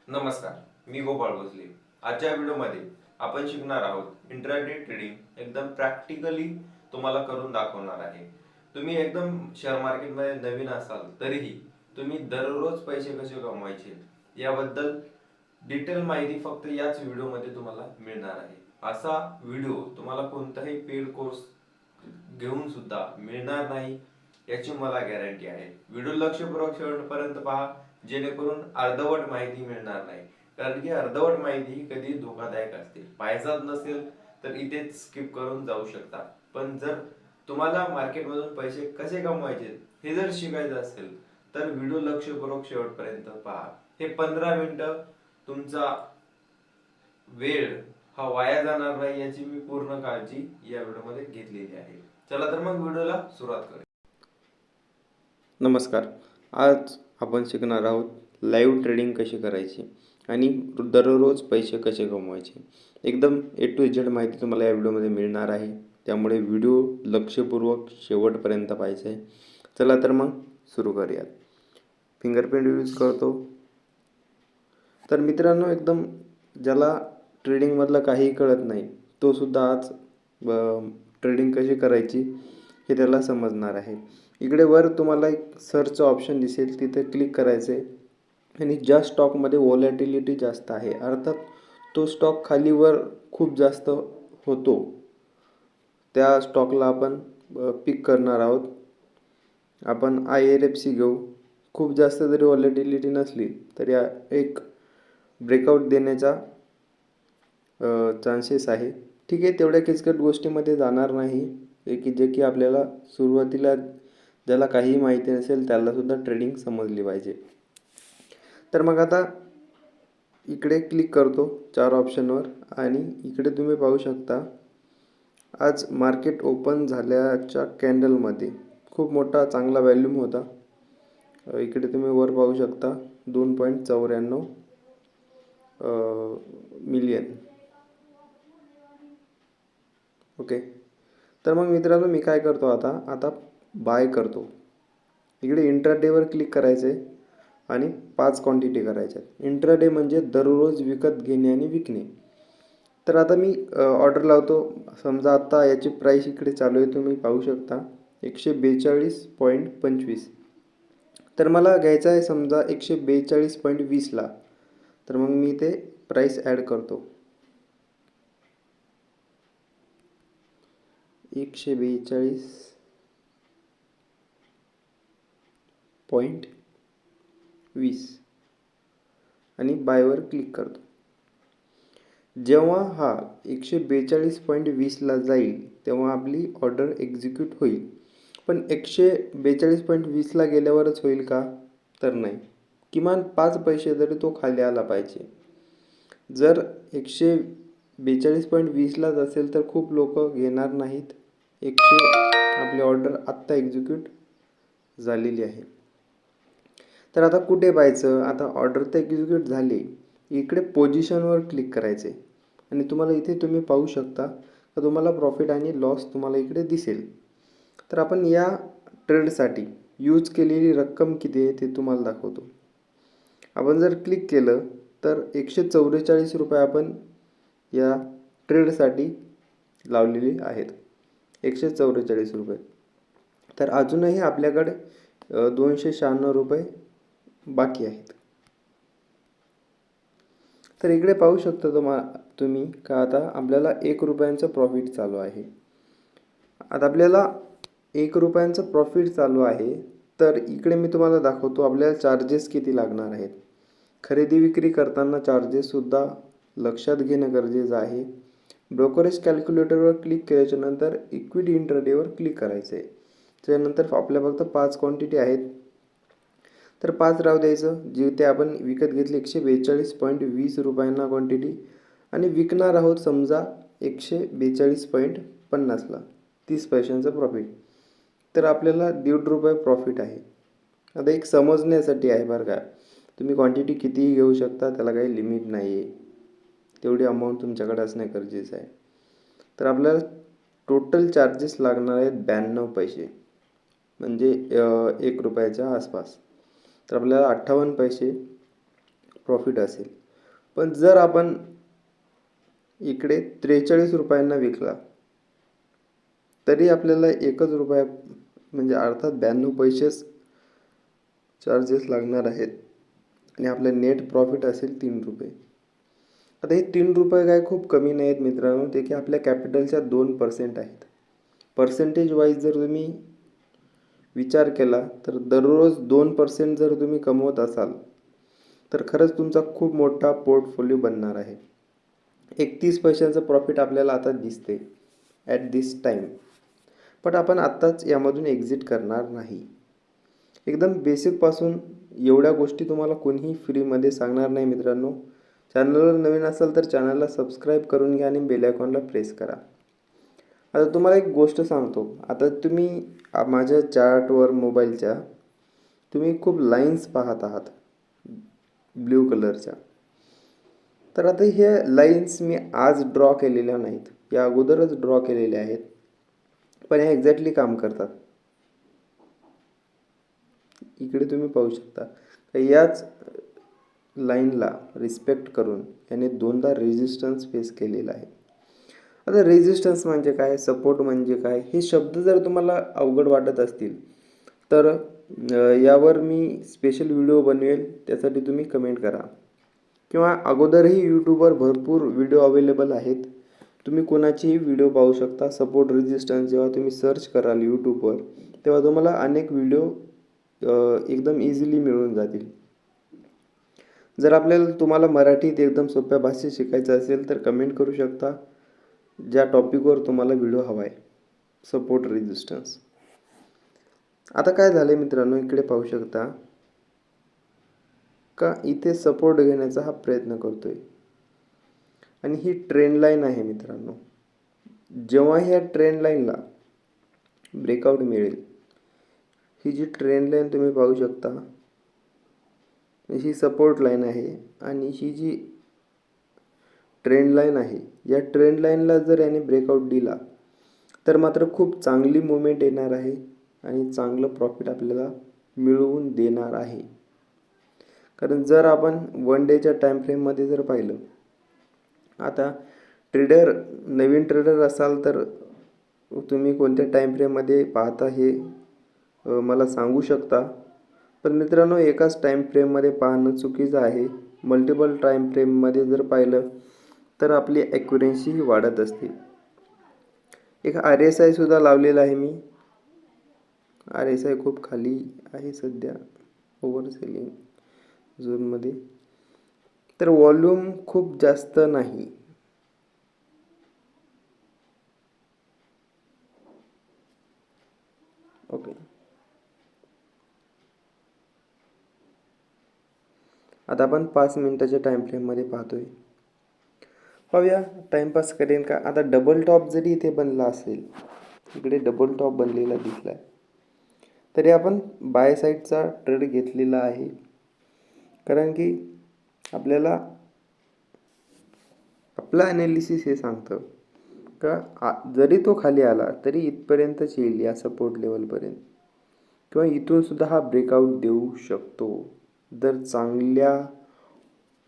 नमस्कार, मी गोपाळ भोसले. आजच्या व्हिडिओमध्ये आपण शिकणार आहोत इंट्राडे ट्रेडिंग एकदम प्रॅक्टिकली तुम्हाला करून दाखवणार आहे. तुम्ही एकदम शेअर मार्केटमध्ये नवीन असाल तरीही तुम्ही दररोज पैसे कसे कमवायचे याबद्दल डिटेल माहिती फक्त याच व्हिडिओमध्ये तुम्हाला मिळणार आहे. असा व्हिडिओ तुम्हाला कोणताही पेड कोर्स घेऊन सुद्धा मिळणार नाही याची मला गॅरंटी आहे. व्हिडिओ लक्षपूर्वक शेवटपर्यंत पहा जेणेकरून अर्धवट माहिती मिळणार नाही. कारण की अर्धवट माहिती ही कधी धोकादायक असते. पाहायचाच नसेल तर इथेच स्किप करून जाऊ शकता. पण जर तुम्हाला मार्केटमधून पैसे कसे कमवायचे हे जर शिकायचं असेल तर व्हिडिओ लक्षपूर्वक शेवटपर्यंत पहा. हे 15 मिनिटं तुमचा वेळ हा वाया जाणार नाही याची मी पूर्ण काळजी या व्हिडिओमध्ये घेतलेली आहे. चला तर मग व्हिडिओला सुरुवात करूया. नमस्कार. आज आपण शिकणार आहोत लाईव्ह ट्रेडिंग कशी करायची आणि दररोज पैसे कसे कमवायचे. एकदम ए टू झेड माहिती तुम्हाला या व्हिडिओमध्ये मिळणार आहे. त्यामुळे व्हिडिओ लक्षपूर्वक शेवटपर्यंत पाहायचा आहे. चला तर मग सुरू करूयात. फिंगरप्रिंट यूज करतो. तर मित्रांनो, एकदम ज्याला ट्रेडिंगमधलं काहीही कळत नाही तो सुद्धा आज ट्रेडिंग कशी करायची हे त्याला समजणार आहे. इकडे वर तुम्हाला एक सर्च ऑप्शन दिसेल, तिथे क्लिक करायचं आहे आणि ज्या स्टॉकमध्ये व्हॉलॅटिलिटी जास्त आहे, अर्थात तो स्टॉक खालीवर खूप जास्त होतो, त्या स्टॉकला आपण पिक करणार आहोत. आपण IRFC घेऊ. खूप जास्त जरी व्हॉलॅटिलिटी नसली तरी एक ब्रेकआउट देण्याचा चान्सेस आहे. ठीक आहे, तेवढ्या किचकट गोष्टीमध्ये जाणार नाही की जे की आपल्याला सुरुवातीला ज्याला काही माहिती नसेल त्यालासुद्धा ट्रेडिंग समजली पाहिजे. तर मग आता इकडे क्लिक करतो 4 ऑप्शनवर आणि इकडे तुम्ही पाहू शकता आज मार्केट ओपन झाल्याच्या कॅन्डलमध्ये खूप मोठा चांगला व्हॅल्यूम होता. इकडे तुम्ही वर पाहू शकता 2.94 मिलियन. ओके, तर मग मित्रांनो मी काय करतो आता बाय करतो. इकडे इंट्राडेवर क्लिक करायचं आहे आणि 5 क्वांटिटी करायच्या आहेत. इंट्राडे म्हणजे दररोज विकत घेणे आणि विकणे. तर आता मी ऑर्डर लावतो. समजा आता याची प्राईस इकडे चालू आहे, तुम्ही पाहू शकता 142.25. तर मला घ्यायचा आहे समजा 142.20ला. तर मग मी ते प्राईस ॲड करतो. 142.20 आणि बायवर क्लिक करतो. जेव्हा हा 142.20ला जाईल तेव्हा आपली ऑर्डर एक्झिक्यूट होईल. पण 142.20ला गेल्यावरच होईल का? तर नाही, किमान 5 पैसे तरी तो खाली आला पाहिजे. जर 142.20लाच असेल तर खूप लोक घेणार नाहीत. आपली ऑर्डर आत्ता एक्झिक्यूट झालेली आहे. तर आता कुठे पाहायचं? आता ऑर्डर तर एक्झिक्यूट झाली. इकडे पोझिशनवर क्लिक करायचे आणि तुम्हाला इथे तुम्ही पाहू शकता तर तुम्हाला प्रॉफिट आणि लॉस तुम्हाला इकडे दिसेल. तर आपण या ट्रेडसाठी यूज केलेली रक्कम किती आहे ते तुम्हाला दाखवतो. आपण जर क्लिक केलं तर 144 रुपये आपण या ट्रेडसाठी लावलेली आहेत. 144 रुपये. तर अजूनही आपल्याकडे 296 रुपये बाकी आहेत. तर इकडे पाहू शकता तुम्ही का आता आपल्याला 1 रुपयांचं प्रॉफिट चालू आहे. आता आपल्याला 1 रुपयांचं प्रॉफिट चालू आहे. तर इकडे मी तुम्हाला दाखवतो आपल्याला चार्जेस किती लागणार आहेत. खरेदी विक्री करताना चार्जेससुद्धा लक्षात घेणं गरजेचं आहे. ब्रोकरेज कॅल्क्युलेटरवर क्लिक केल्याच्यानंतर इक्विटी इंट्राडेवर क्लिक करायचं आहे. त्यानंतर आपल्या फक्त 5 क्वांटिटी आहेत, तर 5 राहू द्यायचं. जिथे आपण विकत घेतले 142.20 रुपयांना क्वांटिटी आणि विकणार आहोत समजा 142.50ला, 30 पैशांचं प्रॉफिट. तर आपल्याला 1.5 रुपये प्रॉफिट आहे. आता एक समजण्यासाठी आहे बरं का, तुम्ही क्वांटिटी कितीही घेऊ शकता, त्याला काही लिमिट नाही आहे. तेवढी अमाऊंट तुमच्याकडे असणे गरजेचं आहे. तर आपल्याला टोटल चार्जेस लागणार आहेत 92 पैसे, म्हणजे 1 रुपयाच्या आसपास. तर आपल्याला 58 पैसे प्रॉफिट असेल. पण जर आपण इकडे 43 रुपयांना विकला तरी आपल्याला 1 रुपया म्हणजे अर्थात 92 पैसेच चार्जेस लागणार आहेत आणि आपलं नेट प्रॉफिट असेल 3 रुपये. आता हे 3 रुपये काय खूप कमी नाही आहेत मित्रांनो, ते की आपल्या कॅपिटलच्या 2% आहेत. पर्सेंटेज वाईज जर तुम्ही विचार केला तर दररोज 2% जर तुम्ही कमवत असाल तर खरंच तुमचा खूप मोठा पोर्टफोलिओ बनणार आहे. 31 पैशांचं प्रॉफिट आपल्याला आता दिसते ॲट दिस टाईम. पण आपण आत्ताच यामधून एक्झिट करणार नाही. एकदम बेसिकपासून एवढ्या गोष्टी तुम्हाला कोणीही फ्रीमध्ये सांगणार नाही मित्रांनो. चॅनलवर नवीन असाल तर चॅनलला सबस्क्राईब करून घ्या आणि बेल आयकॉनला प्रेस करा. आता तुम्हाला एक गोष्ट सांगतो. आता तुम्ही माझ्या चार्टवर मोबाईलच्या तुम्ही खूप लाईन्स पाहत आहात ब्ल्यू कलरच्या. तर आता हे लाईन्स मी आज ड्रॉ केलेल्या नाहीत, या अगोदरच ड्रॉ केलेल्या आहेत, पण हे एक्झॅक्टली काम करतात. इकडे तुम्ही पाहू शकता तर याच लाईनला रिस्पेक्ट करून याने 2दा रेजिस्टन्स फेस केलेला आहे. आता रेजिस्टन्स म्हणजे काय, सपोर्ट म्हणजे काय, हे शब्द जर तुम्हाला अवघड वाटत असतील तर यावर मी स्पेशल व्हिडिओ बनवेल, त्यासाठी तुम्ही कमेंट करा. किंवा अगोदरही यूट्यूबवर भरपूर व्हिडिओ अवेलेबल आहेत, तुम्ही कोणाचेही व्हिडिओ पाहू शकता. सपोर्ट रेजिस्टन्स जेव्हा तुम्ही सर्च कराल यूट्यूबवर तेव्हा तुम्हाला अनेक व्हिडिओ एकदम इझिली मिळून जातील. जर तुम्हाला मराठीत एकदम सोप्या भाषेत शिकायचं असेल तर कमेंट करू शकता ज्या टॉपिकवर तुम्हाला व्हिडिओ हवा आहे. Support resistance. आता काय झालं आहे मित्रांनो, इकडे पाहू शकता का इथे सपोर्ट घेण्याचा हा प्रयत्न करतोय आणि ही ट्रेंड लाईन आहे मित्रांनो. जेव्हा ह्या ट्रेंड लाईनला ब्रेकआउट मिळेल, ही जी ट्रेंड लाईन तुम्ही पाहू शकता ही सपोर्ट लाईन आहे आणि ही जी ट्रेंड लाईन आहे, या ट्रेंड लाईनला जर याने ब्रेकआउट दिला तर मात्र खूप चांगली मुवमेंट येणार आहे आणि चांगलं प्रॉफिट आपल्याला मिळवून देणार आहे. कारण जर आपण 1 डेच्या टाईम फ्रेममध्ये जर पाहिलं, आता नवीन ट्रेडर असाल तर तुम्ही कोणत्या टाईम फ्रेममध्ये पाहता हे मला सांगू शकता. पण मित्रांनो, एकाच टाईम फ्रेममध्ये पाहणं चुकीचं आहे. मल्टिपल टाईम फ्रेममध्ये जर पाहिलं तर आपली ॲक्युरन्सी वाढत असते. एक RSI सुद्धा लावलेला आहे मी. RSI खूप खाली आहे सध्या ओव्हर सेलिंग झोनमध्ये, तर वॉल्यूम खूप जास्त नाही. ओके, आता आपण 5 मिनिटाच्या टाईम फ्रेममध्ये पाहतोय. पाहूया टाईमपास करेन का. आता डबल टॉप जरी इथे बनला असेल, इकडे डबल टॉप बनलेला दिसला आहे, तरी आपण बाय साईडचा ट्रेड घेतलेला आहे. कारण की आपल्याला आपलं ॲनालिसिस हे सांगतं का जरी तो खाली आला तरी इथपर्यंतच येईल, या सपोर्ट लेवलपर्यंत, किंवा इथून सुद्धा हा ब्रेकआउट देऊ शकतो जर चांगल्या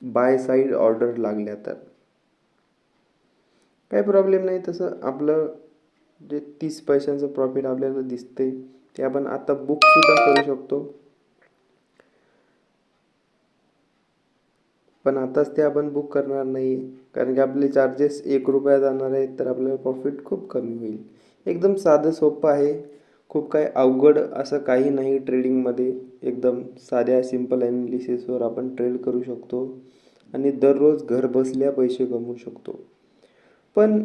बाय साईड ऑर्डर लागल्या तर. काही प्रॉब्लेम नाही. तसं आपलं जे 30 पैशांचं प्रॉफिट आपल्याला दिसते ते आपण आता बुकसुद्धा करू शकतो. पण आताच ते आपण बुक करणार नाही, कारण की आपले चार्जेस 1 रुपया जाणार आहेत, तर आपल्याला प्रॉफिट खूप कमी होईल. एकदम साधं सोपं आहे, खूप काही अवघड असं काही नाही ट्रेडिंगमध्ये. एकदम साध्या सिंपल ॲनालिसिसवर आपण ट्रेड करू शकतो आणि दररोज घर बसल्या पैसे कमवू शकतो. पण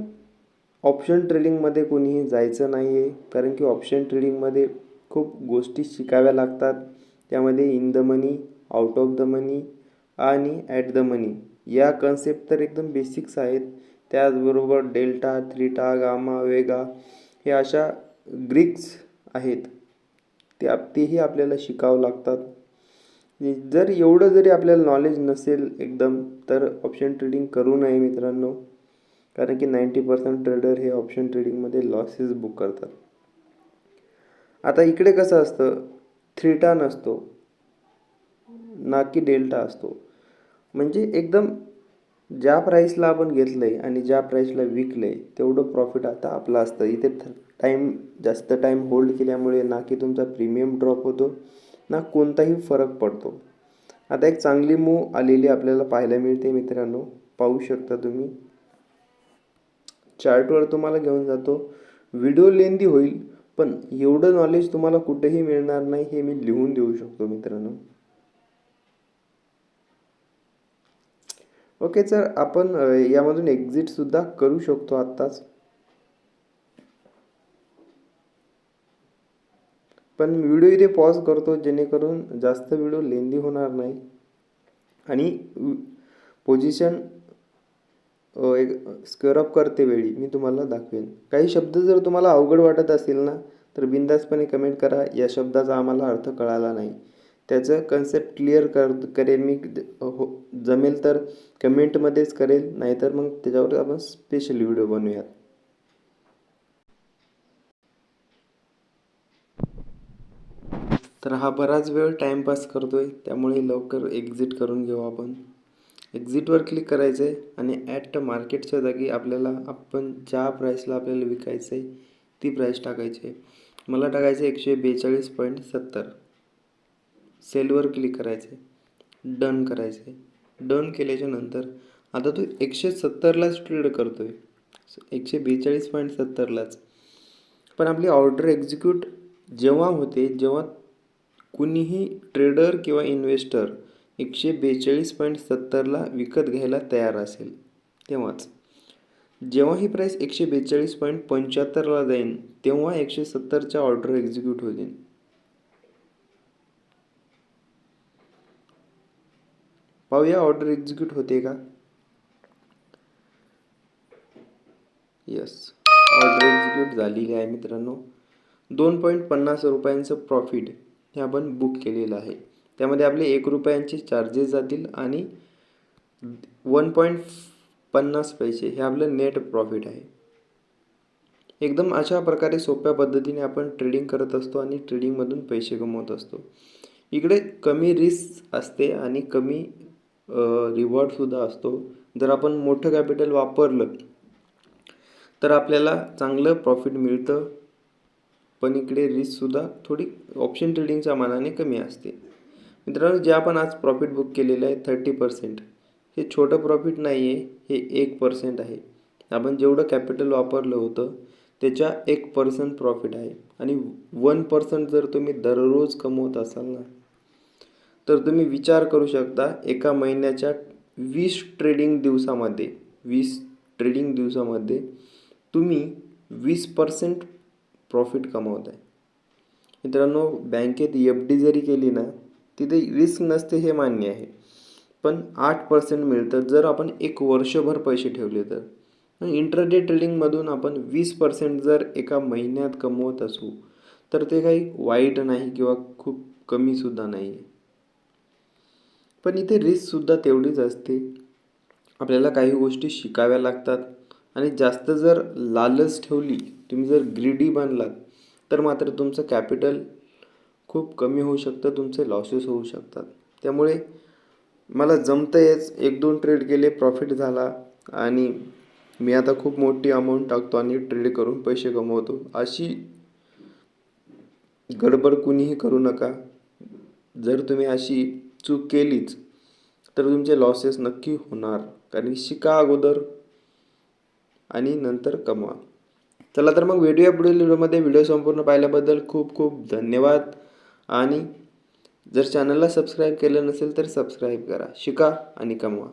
ऑप्शन ट्रेडिंगमध्ये कोणीही जायचं नाही आहे, कारण की ऑप्शन ट्रेडिंगमध्ये खूप गोष्टी शिकाव्या लागतात. त्यामध्ये in the money, out of the money आणि ॲट द मनी या कन्सेप्ट तर एकदम बेसिक्स आहेत. त्याचबरोबर डेल्टा, थीटा, गामा, वेगा हे अशा ग्रीक्स आहेत, तेही आपल्याला शिकावं लागतात. जर एवढं जरी आपल्याला नॉलेज नसेल एकदम, तर ऑप्शन ट्रेडिंग करू नये मित्रांनो, कारण की 90% ट्रेडर हे ऑप्शन ट्रेडिंगमध्ये लॉसेस बुक करतात. आता इकडे कसं असतं, थीटा नसतो ना की डेल्टा असतो. म्हणजे एकदम ज्या प्राईसला आपण घेतलं आहे आणि ज्या प्राईसला विकलं आहे तेवढं प्रॉफिट आता आपलं असतं. इथे जास्त टाईम होल्ड केल्यामुळे ना की तुमचा प्रीमियम ड्रॉप होतो ना कोणताही फरक पडतो. आता एक चांगली मूव आलेली आपल्याला पाहायला मिळते मित्रांनो, पाहू शकता तुम्ही. चार्टवर तुम्हाला घेऊन जातो. व्हिडिओ लेंदी होईल पण एवढं नॉलेज तुम्हाला कुठेही मिळणार नाही हे मी लिहून देऊ शकतो मित्रांनो. ओके सर, आपण यामधून एक्झिट सुद्धा करू शकतो आत्ताच. पण व्हिडिओ इथे पॉज करतो जेणेकरून जास्त व्हिडिओ लेंदी होणार नाही आणि पोझिशन एक स्क्वेअर अप करते वेळी मी तुम्हाला दाखवेन. काही शब्द जर तुम्हाला अवघड वाटत असेल ना तर बिनधास्तपणे कमेंट करा, या शब्दाचा आम्हाला अर्थ कळाला नाही. त्याचं कन्सेप्ट क्लिअर करेल मी. जमेल तर कमेंटमध्येच करेल, नाहीतर मग त्याच्यावर आपण स्पेशल व्हिडिओ बनवूयात. तर हा बराच वेळ टाईमपास करतोय त्यामुळे लवकर एक्झिट करून घेऊ आपण. एक्झिटवर क्लिक करायचं आहे आणि ॲट मार्केटच्या जागी आपल्याला आपण ज्या प्राईसला आपल्याला विकायचं आहे ती प्राईस टाकायची आहे. मला टाकायचं आहे 142.70. सेलवर क्लिक करायचं आहे, डन करायचं आहे. डन केल्याच्या नंतर आता तो 170लाच ट्रेड करतो आहे, 142.70लाच. पण आपली ऑर्डर एक्झिक्यूट जेव्हा होते जेव्हा कुणीही ट्रेडर किंवा इन्व्हेस्टर 142.70ला विकत घ्यायला तयार असेल तेव्हाच. जेव्हा ही प्राईस 142.75ला जाईल तेव्हा 170च्या ऑर्डर एक्झिक्यूट होतील. पाहूया ऑर्डर एक्झिक्यूट होते का. यस, ऑर्डर एक्झिक्यूट झालेली आहे मित्रांनो. 2.50 रुपयांचं प्रॉफिट हे आपण बुक केलेलं आहे. त्यामध्ये आपले 1 रुपयांचे चार्जेस जातील आणि 1.50 पैसे हे आपलं नेट प्रॉफिट आहे. एकदम अशा प्रकारे सोप्या पद्धतीने आपण ट्रेडिंग करत असतो आणि ट्रेडिंगमधून पैसे कमवत असतो. इकडे कमी रिस्क असते आणि कमी रिवॉर्डसुद्धा असतो. जर आपण मोठं कॅपिटल वापरलं तर आपल्याला चांगलं प्रॉफिट मिळतं, पण इकडे रिस्कसुद्धा थोडी ऑप्शन ट्रेडिंगच्या मानाने कमी असते. मित्रांनो, जे आपण आज प्रॉफिट बुक केलेलं आहे 30%, हे छोटं प्रॉफिट नाही आहे, हे 1% आहे. आपण जेवढं कॅपिटल वापरलं होतं त्याच्या 1% प्रॉफिट आहे. आणि 1% जर तुम्ही दररोज कमवत असाल ना तर तुम्ही विचार करू शकता एका महिन्याच्या 20 ट्रेडिंग दिवसामध्ये तुम्ही 20% प्रॉफिट कमवत आहे. मित्रांनो, बँकेत FD जरी केली ना तिथे रिस्क नसते हे मान्य आहे, पण 8% मिळतं जर आपण एक वर्षभर पैसे ठेवले तर. इंट्राडे ट्रेडिंगमधून आपण 20% जर एका महिन्यात कमवत असू तर ते काही वाईट नाही किंवा खूप कमीसुद्धा नाही आहे. पण इथे रिस्कसुद्धा तेवढीच असते. आपल्याला काही गोष्टी शिकाव्या लागतात आणि जास्त जर लालच ठेवली, तुम्ही जर ग्रीडी बनलात तर मात्र तुमचं कॅपिटल खूप कमी होऊ शकतं, तुमचे लॉसेस होऊ शकतात. त्यामुळे मला जमतंयच, 1-2 ट्रेड केले, प्रॉफिट झाला आणि मी आता खूप मोठी अमाऊंट टाकतो आणि ट्रेड करून पैसे कमवतो. अशी गडबड कुणीही करू नका. जर तुम्ही अशी चूक केलीच तर तुमचे लॉसेस नक्की होणार. कारण शिका अगोदर आणि नंतर कमवा. चला तर मग भेटूया पुढील व्हिडिओमध्ये. व्हिडिओ संपूर्ण पाहिल्याबद्दल खूप खूप धन्यवाद. आणि जर चॅनलला सबस्क्राईब केलं नसेल तर सबस्क्राईब करा. शिका आणि कमवा.